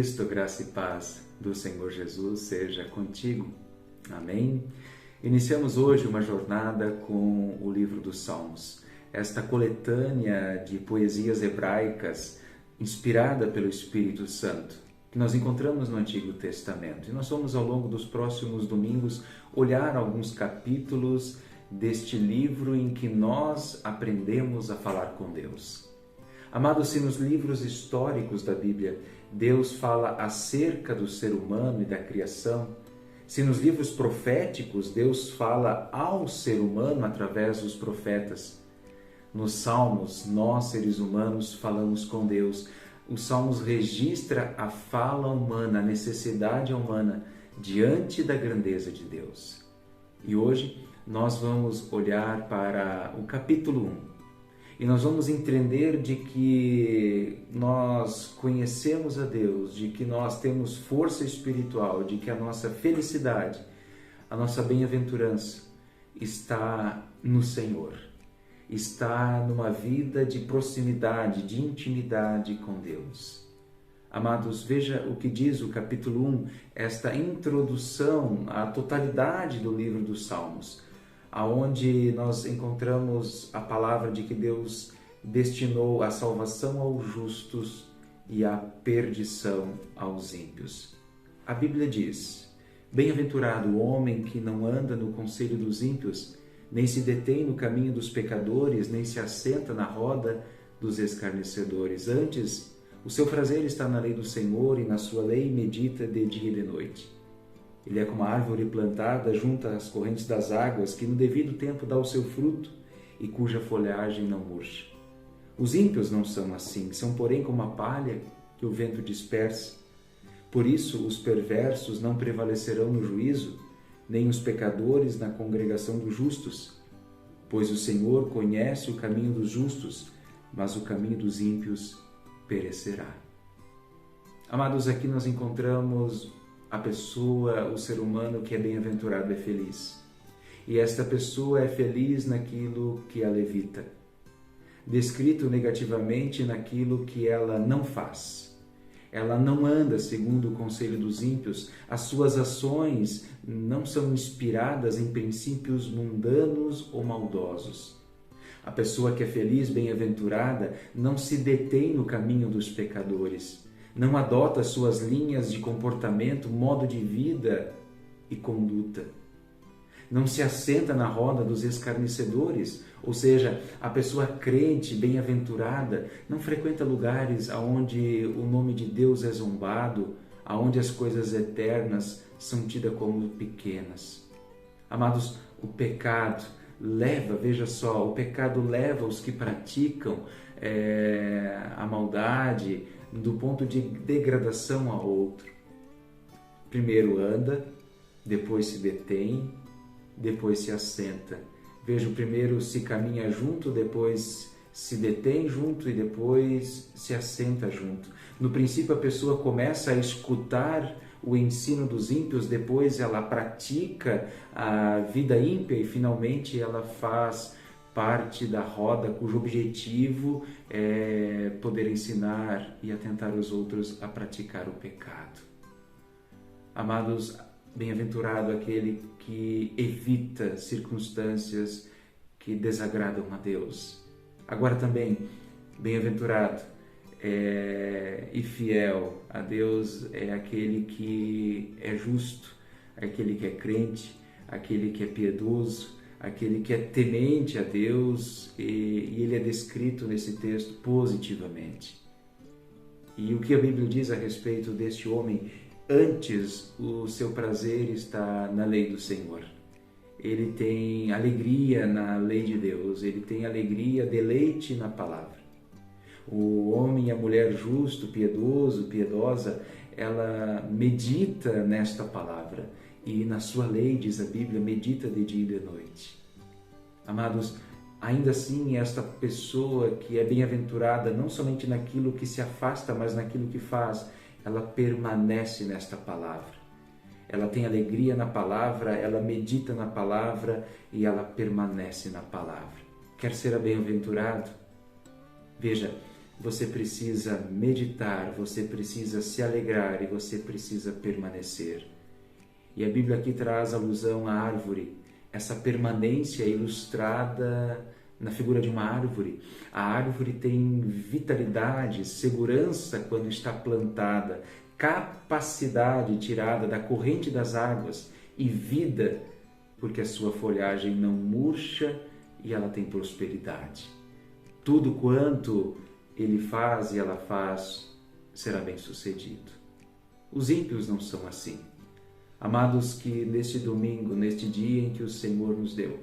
Cristo, graça e paz do Senhor Jesus seja contigo. Amém? Iniciamos hoje uma jornada com o livro dos Salmos, esta coletânea de poesias hebraicas inspirada pelo Espírito Santo, que nós encontramos no Antigo Testamento. E nós vamos, ao longo dos próximos domingos, olhar alguns capítulos deste livro em que nós aprendemos a falar com Deus. Amados, se nos livros históricos da Bíblia Deus fala acerca do ser humano e da criação, se nos livros proféticos Deus fala ao ser humano através dos profetas, nos Salmos nós, seres humanos, falamos com Deus. Os Salmos registra a fala humana, a necessidade humana diante da grandeza de Deus. E hoje nós vamos olhar para o capítulo 1. E nós vamos entender de que nós conhecemos a Deus, de que nós temos força espiritual, de que a nossa felicidade, a nossa bem-aventurança está no Senhor. Está numa vida de proximidade, de intimidade com Deus. Amados, veja o que diz o capítulo 1, esta introdução à totalidade do livro dos Salmos, aonde nós encontramos a palavra de que Deus destinou a salvação aos justos e a perdição aos ímpios. A Bíblia diz: bem-aventurado o homem que não anda no conselho dos ímpios, nem se detém no caminho dos pecadores, nem se assenta na roda dos escarnecedores. Antes, o seu prazer está na lei do Senhor, e na sua lei medita de dia e de noite. Ele é como a árvore plantada junto às correntes das águas, que no devido tempo dá o seu fruto e cuja folhagem não murcha. Os ímpios não são assim, são porém como a palha que o vento dispersa. Por isso os perversos não prevalecerão no juízo, nem os pecadores na congregação dos justos. Pois o Senhor conhece o caminho dos justos, mas o caminho dos ímpios perecerá. Amados, aqui nós encontramos a pessoa, o ser humano que é bem-aventurado, é feliz. E esta pessoa é feliz naquilo que ela evita, descrito negativamente naquilo que ela não faz. Ela não anda segundo o conselho dos ímpios, as suas ações não são inspiradas em princípios mundanos ou maldosos. A pessoa que é feliz, bem-aventurada, não se detém no caminho dos pecadores, não adota suas linhas de comportamento, modo de vida e conduta. Não se assenta na roda dos escarnecedores, ou seja, a pessoa crente, bem-aventurada, não frequenta lugares onde o nome de Deus é zombado, onde as coisas eternas são tidas como pequenas. Amados, o pecado leva, veja só, o pecado leva os que praticam a maldade do ponto de degradação a outro. Primeiro anda, depois se detém, depois se assenta. Veja, primeiro se caminha junto, depois se detém junto e depois se assenta junto. No princípio a pessoa começa a escutar o ensino dos ímpios, depois ela pratica a vida ímpia e finalmente ela faz parte da roda cujo objetivo é poder ensinar e atentar os outros a praticar o pecado. Amados, bem-aventurado aquele que evita circunstâncias que desagradam a Deus. Agora também, bem-aventurado e fiel a Deus é aquele que é justo, aquele que é crente, aquele que é piedoso, aquele que é temente a Deus, e ele é descrito nesse texto positivamente. E o que a Bíblia diz a respeito deste homem? Antes, o seu prazer está na lei do Senhor. Ele tem alegria na lei de Deus, ele tem alegria, deleite na palavra. O homem e a mulher justo, piedoso, piedosa, ela medita nesta palavra. E na sua lei, diz a Bíblia, medita de dia e de noite. Amados, ainda assim, esta pessoa que é bem-aventurada, não somente naquilo que se afasta, mas naquilo que faz, ela permanece nesta palavra. Ela tem alegria na palavra, ela medita na palavra e ela permanece na palavra. Quer ser bem-aventurado? Veja, você precisa meditar, você precisa se alegrar e você precisa permanecer. E a Bíblia aqui traz alusão à árvore, essa permanência ilustrada na figura de uma árvore. A árvore tem vitalidade, segurança quando está plantada, capacidade tirada da corrente das águas e vida, porque a sua folhagem não murcha e ela tem prosperidade. Tudo quanto ele faz e ela faz será bem sucedido. Os ímpios não são assim. Amados, que neste domingo, neste dia em que o Senhor nos deu,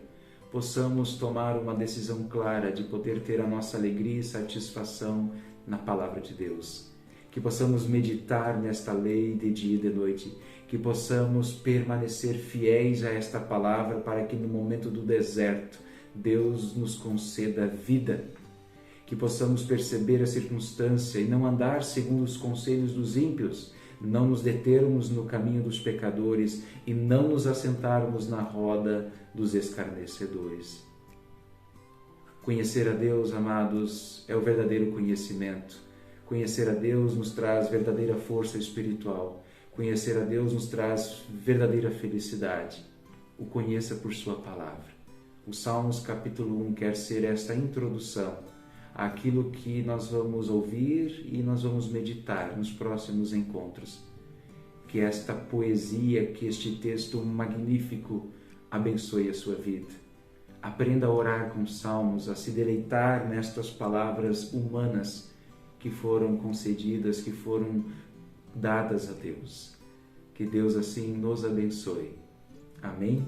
possamos tomar uma decisão clara de poder ter a nossa alegria e satisfação na Palavra de Deus. Que possamos meditar nesta lei de dia e de noite, que possamos permanecer fiéis a esta palavra para que no momento do deserto Deus nos conceda vida, que possamos perceber a circunstância e não andar segundo os conselhos dos ímpios, não nos determos no caminho dos pecadores e não nos assentarmos na roda dos escarnecedores. Conhecer a Deus, amados, é o verdadeiro conhecimento. Conhecer a Deus nos traz verdadeira força espiritual. Conhecer a Deus nos traz verdadeira felicidade. O conheça por sua palavra. O Salmos capítulo 1 quer ser esta introdução àquilo que nós vamos ouvir e nós vamos meditar nos próximos encontros. Que esta poesia, que este texto magnífico abençoe a sua vida. Aprenda a orar com salmos, a se deleitar nestas palavras humanas que foram concedidas, que foram dadas a Deus. Que Deus assim nos abençoe. Amém?